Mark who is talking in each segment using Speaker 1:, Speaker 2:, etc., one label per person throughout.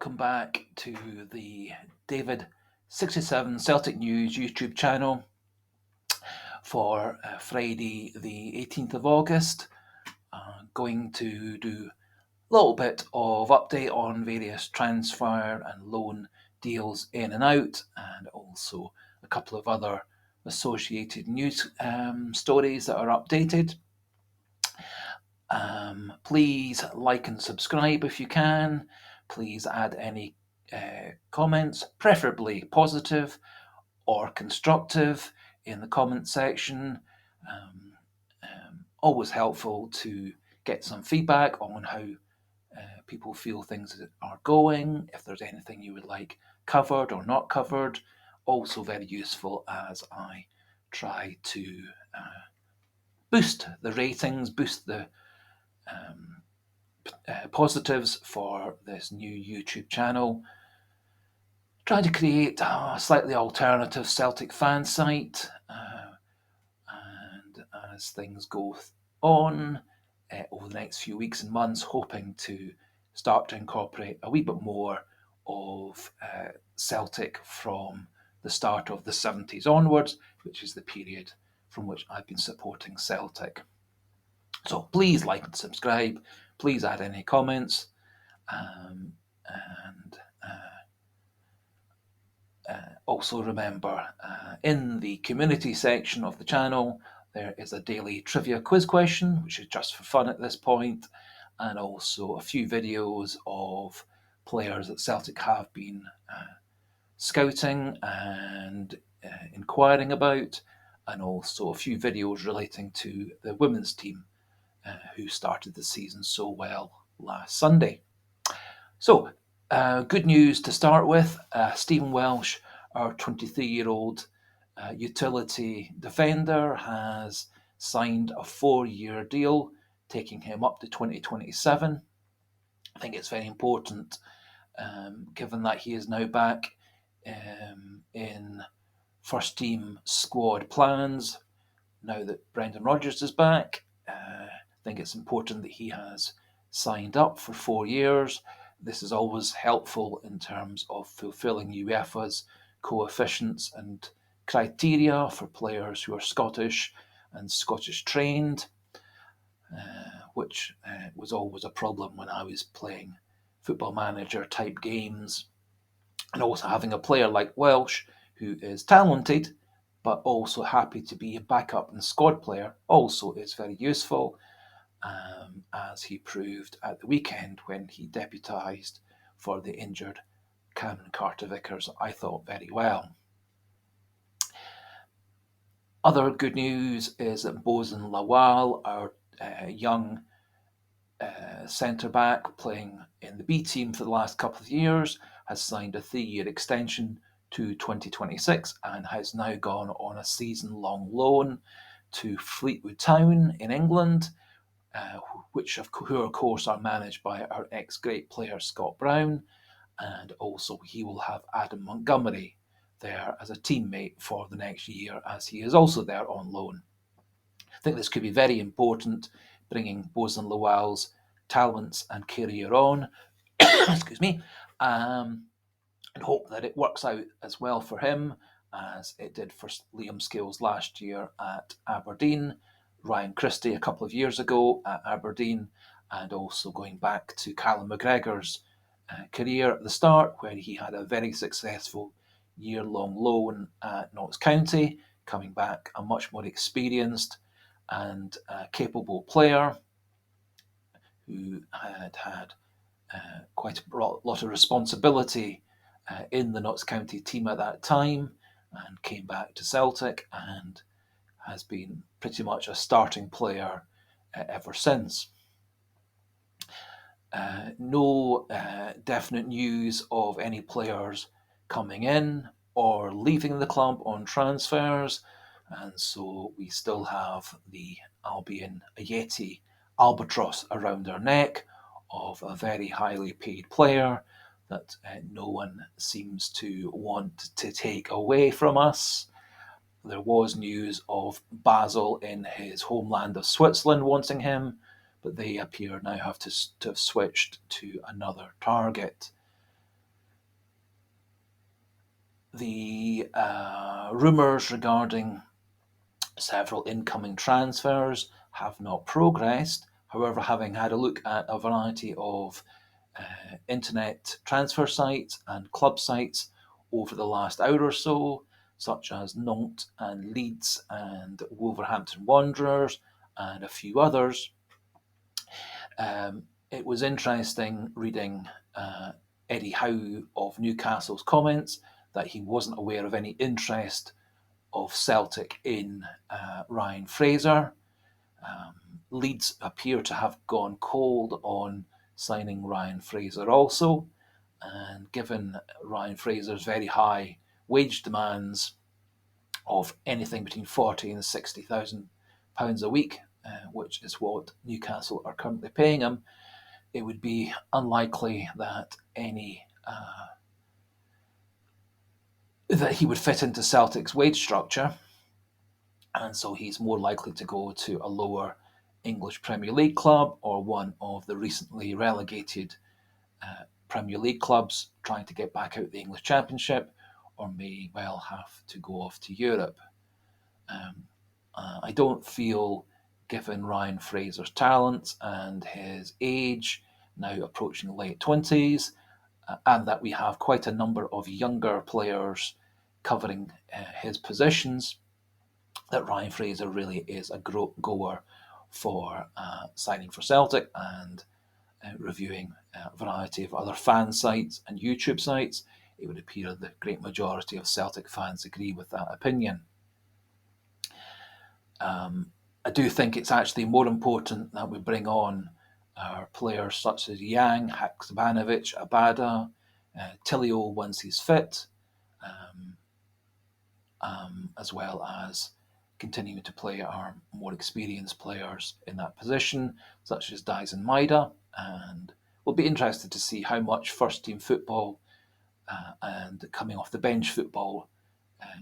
Speaker 1: welcome back to the David67 Celtic News YouTube channel for Friday the 18th of August. Going to do a little bit of update on various transfer and loan deals in and out, and also a couple of other associated news stories that are updated. Please like and subscribe if you can. Please add any comments, preferably positive or constructive, in the comment section. Always helpful to get some feedback on how people feel things are going, if there's anything you would like covered or not covered. Also very useful as I try to boost the ratings, boost the positives for this new YouTube channel. Trying to create a slightly alternative Celtic fan site, and as things go on over the next few weeks and months, hoping to start to incorporate a wee bit more of Celtic from the start of the 70s onwards, which is the period from which I've been supporting Celtic. So please like and subscribe, please add any comments, and also remember, in the community section of the channel, there is a daily trivia quiz question, which is just for fun at this point, and also a few videos of players that Celtic have been scouting and inquiring about, and also a few videos relating to the women's team who started the season so well last Sunday. So, good news to start with. Stephen Welsh, our 23-year-old utility defender, has signed a 4-year deal, taking him up to 2027. I think it's very important, given that he is now back in first team squad plans. Now that Brendan Rodgers is back, I think it's important that he has signed up for 4 years. This is always helpful in terms of fulfilling UEFA's coefficients and criteria for players who are Scottish and Scottish trained, which was always a problem when I was playing football manager type games. And also having a player like Welsh, who is talented but also happy to be a backup and squad player, also is very useful, as he proved at the weekend when he debutised for the injured Cameron Carter-Vickers, I thought, very well. Other good news is that Bozen Lawal, our young centre-back playing in the B team for the last couple of years, has signed a 3-year extension to 2026 and has now gone on a season-long loan to Fleetwood Town in England, who of course are managed by our ex-great player Scott Brown, and also he will have Adam Montgomery there as a teammate for the next year, as he is also there on loan. I think this could be very important, bringing Bozen Lawal's talents and career on, excuse me, and hope that it works out as well for him as it did for Liam Scales last year at Aberdeen, Ryan Christie a couple of years ago at Aberdeen, and also going back to Callum McGregor's career at the start, where he had a very successful year-long loan at Notts County, coming back a much more experienced and capable player who had quite a lot of responsibility in the Notts County team at that time, and came back to Celtic and has been pretty much a starting player ever since. No definite news of any players coming in or leaving the club on transfers, and so we still have the Albion Ayeti albatross around our neck of a very highly paid player that no one seems to want to take away from us. There was news of Basel in his homeland of Switzerland wanting him, but they appear now to have switched to another target. The rumours regarding several incoming transfers have not progressed. However, having had a look at a variety of internet transfer sites and club sites over the last hour or so, such as Nantes and Leeds and Wolverhampton Wanderers and a few others, it was interesting reading Eddie Howe of Newcastle's comments that he wasn't aware of any interest of Celtic in Ryan Fraser. Leeds appear to have gone cold on signing Ryan Fraser also, and given Ryan Fraser's very high wage demands of anything between 40 and 60,000 pounds a week, which is what Newcastle are currently paying him, it would be unlikely that that he would fit into Celtic's wage structure, and so he's more likely to go to a lower English Premier League club or one of the recently relegated Premier League clubs trying to get back out the English Championship, or may well have to go off to Europe. I don't feel, given Ryan Fraser's talents and his age, now approaching late 20s, and that we have quite a number of younger players covering his positions, that Ryan Fraser really is a goer for signing for Celtic, and reviewing a variety of other fan sites and YouTube sites, it would appear the great majority of Celtic fans agree with that opinion. I do think it's actually more important that we bring on our players such as Yang, Haksabanovic, Abada, Tilio once he's fit, as well as continuing to play our more experienced players in that position, such as Dyson Maida. And we'll be interested to see how much first team football and coming off the bench football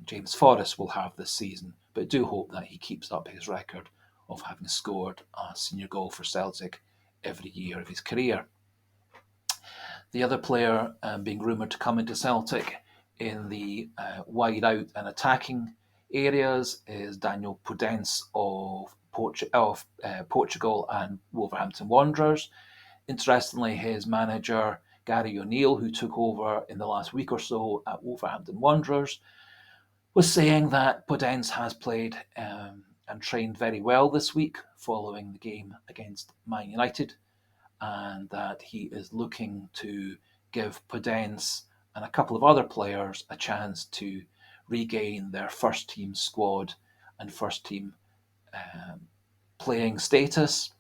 Speaker 1: James Forrest will have this season, but do hope that he keeps up his record of having scored a senior goal for Celtic every year of his career. The other player being rumoured to come into Celtic in the wide out and attacking areas is Daniel Podence of Portugal and Wolverhampton Wanderers. Interestingly, his manager, Gary O'Neill, who took over in the last week or so at Wolverhampton Wanderers, was saying that Podence has played and trained very well this week following the game against Man United, and that he is looking to give Podence and a couple of other players a chance to regain their first team squad and first team playing status.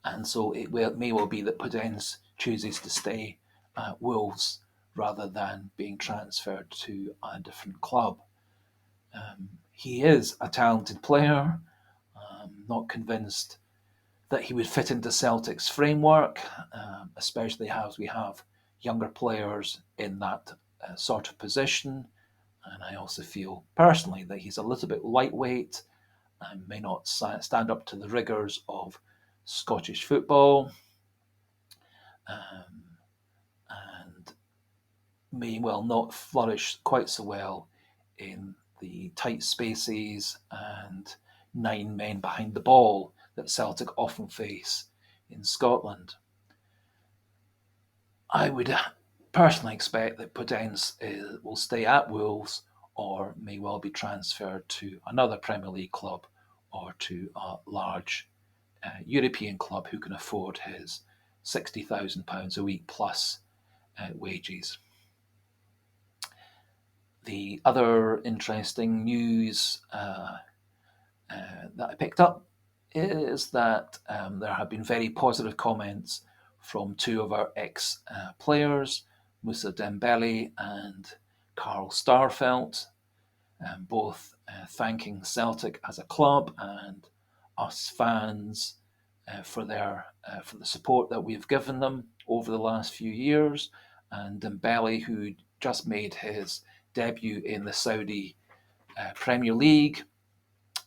Speaker 1: And so it may well be that Podence chooses to stay at Wolves rather than being transferred to a different club. He is a talented player. I'm not convinced that he would fit into Celtic's framework, especially as we have younger players in that sort of position. And I also feel personally that he's a little bit lightweight and may not stand up to the rigours of Scottish football, and may well not flourish quite so well in the tight spaces and 9 men behind the ball that Celtic often face in Scotland. I would personally expect that Podence will stay at Wolves or may well be transferred to another Premier League club or to a large European club who can afford his £60,000 a week plus wages. The other interesting news that I picked up is that there have been very positive comments from two of our ex-players, Moussa Dembele and Carl Starfelt, both thanking Celtic as a club and us fans for the support that we've given them over the last few years. And Dembele, who just made his debut in the Saudi Premier League,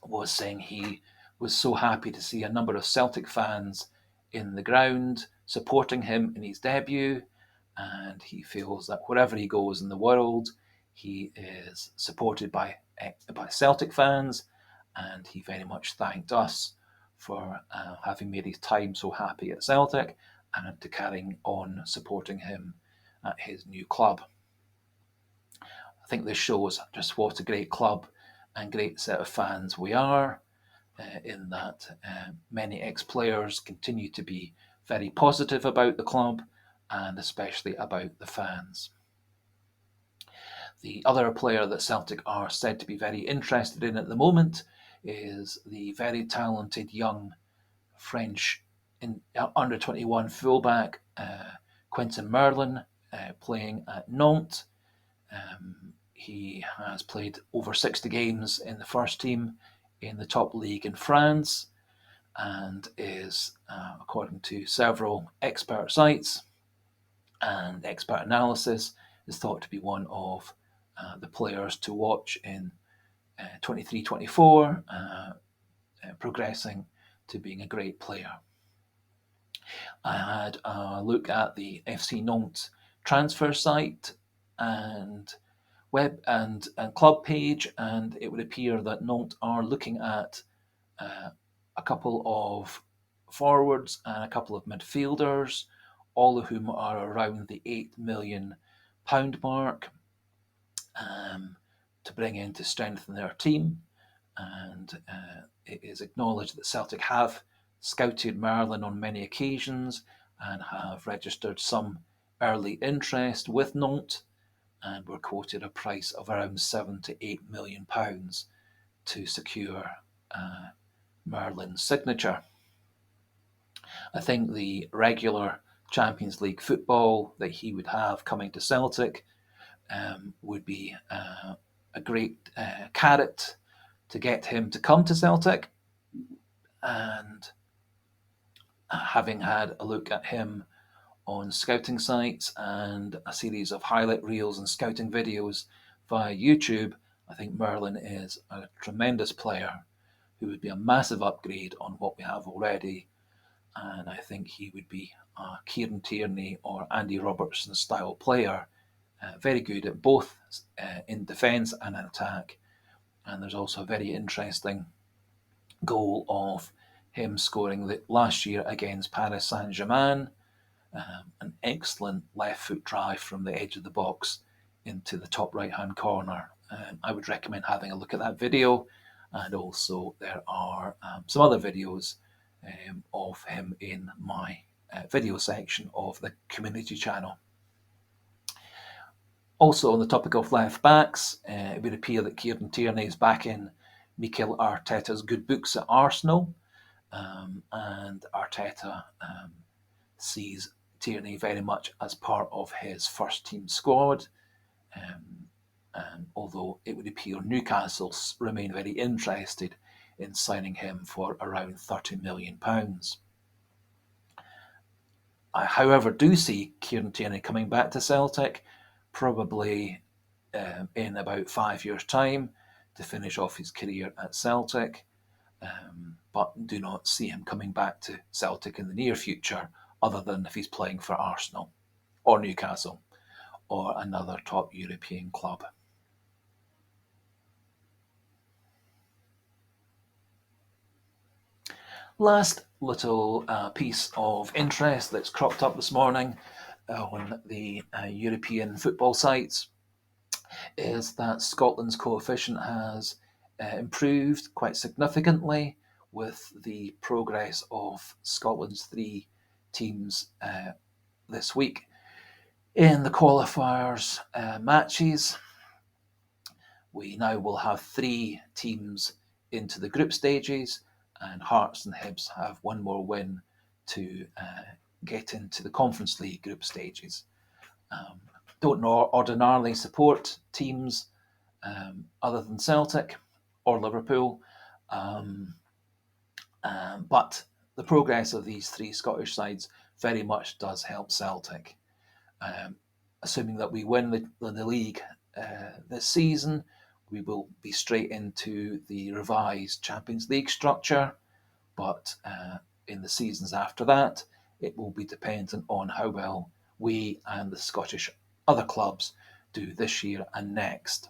Speaker 1: was saying he was so happy to see a number of Celtic fans in the ground supporting him in his debut, and he feels that wherever he goes in the world, He is supported by Celtic fans, and he very much thanked us for having made his time so happy at Celtic and to carrying on supporting him at his new club. I think this shows just what a great club and great set of fans we are, in that many ex-players continue to be very positive about the club and especially about the fans. The other player that Celtic are said to be very interested in at the moment is the very talented young French under 21 fullback Quentin Merlin, playing at Nantes. He has played over 60 games in the first team in the top league in France, and is, according to several expert sites and expert analysis, is thought to be one of the players to watch in 23-24, progressing to being a great player. I had a look at the FC Nantes transfer site and web and club page, and it would appear that Nantes are looking at a couple of forwards and a couple of midfielders, all of whom are around the £8 million mark, to bring in to strengthen their team. And it is acknowledged that Celtic have scouted Merlin on many occasions and have registered some early interest with Nantes, and were quoted a price of around £7 to £8 million to secure Merlin's signature. I think the regular Champions League football that he would have coming to Celtic would be a great carrot to get him to come to Celtic. And having had a look at him on scouting sites and a series of highlight reels and scouting videos via YouTube, I think Merlin is a tremendous player who would be a massive upgrade on what we have already. And I think he would be a Kieran Tierney or Andy Robertson style player, very good at both in defence and in attack. And there's also a very interesting goal of him scoring last year against Paris Saint-Germain, an excellent left foot drive from the edge of the box into the top right hand corner. I would recommend having a look at that video, and also there are some other videos of him in my video section of the community channel. Also, on the topic of left backs, it would appear that Kieran Tierney is back in Mikel Arteta's good books at Arsenal, and Arteta sees Tierney very much as part of his first team squad. And although it would appear Newcastle remain very interested in signing him for around £30 million. I, however, do see Kieran Tierney coming back to Celtic, probably in about 5 years' time, to finish off his career at Celtic, but do not see him coming back to Celtic in the near future, other than if he's playing for Arsenal or Newcastle or another top European club. Last little piece of interest that's cropped up this morning on the European football sites is that Scotland's coefficient has improved quite significantly with the progress of Scotland's 3 teams this week in the qualifiers matches. We now will have 3 teams into the group stages, and Hearts and Hibs have one more win to get into the Conference League group stages. Don't ordinarily support teams other than Celtic or Liverpool, but the progress of these 3 Scottish sides very much does help Celtic. Assuming that we win the league this season, we will be straight into the revised Champions League structure, but in the seasons after that, it will be dependent on how well we and the Scottish other clubs do this year and next.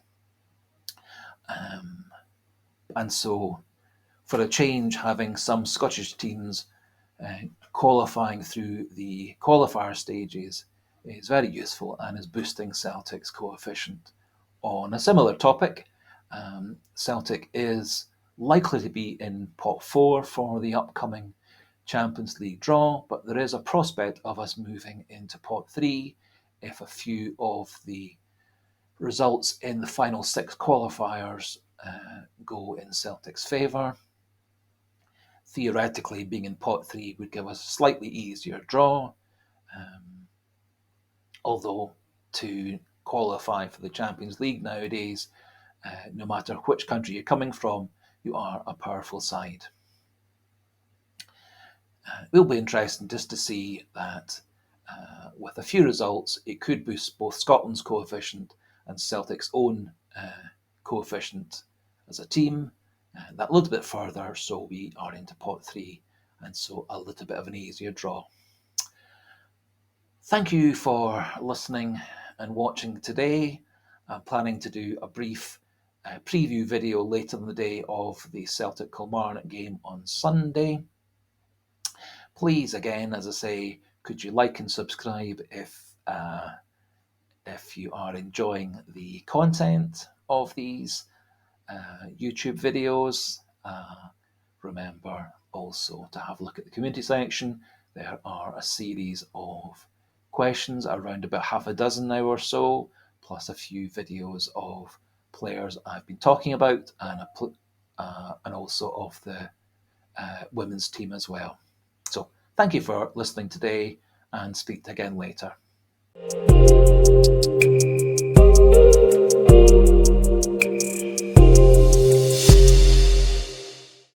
Speaker 1: And so, for a change, having some Scottish teams qualifying through the qualifier stages is very useful and is boosting Celtic's coefficient. On a similar topic, Celtic is likely to be in pot 4 for the upcoming Champions League draw, but there is a prospect of us moving into pot 3 if a few of the results in the final 6 qualifiers go in Celtic's favour. Theoretically, being in pot 3 would give us a slightly easier draw, although to qualify for the Champions League nowadays, no matter which country you're coming from, you are a powerful side. It will be interesting just to see that with a few results, it could boost both Scotland's coefficient and Celtic's own coefficient as a team that little bit further, so we are into pot 3, and so a little bit of an easier draw. Thank you for listening and watching today. I'm planning to do a brief preview video later in the day of the Celtic Kilmarnock game on Sunday. Please, again, as I say, could you like and subscribe if you are enjoying the content of these YouTube videos. Remember also to have a look at the community section. There are a series of questions, around about half a dozen now or so, plus a few videos of players I've been talking about, and also of the women's team as well. So thank you for listening today, and speak again later.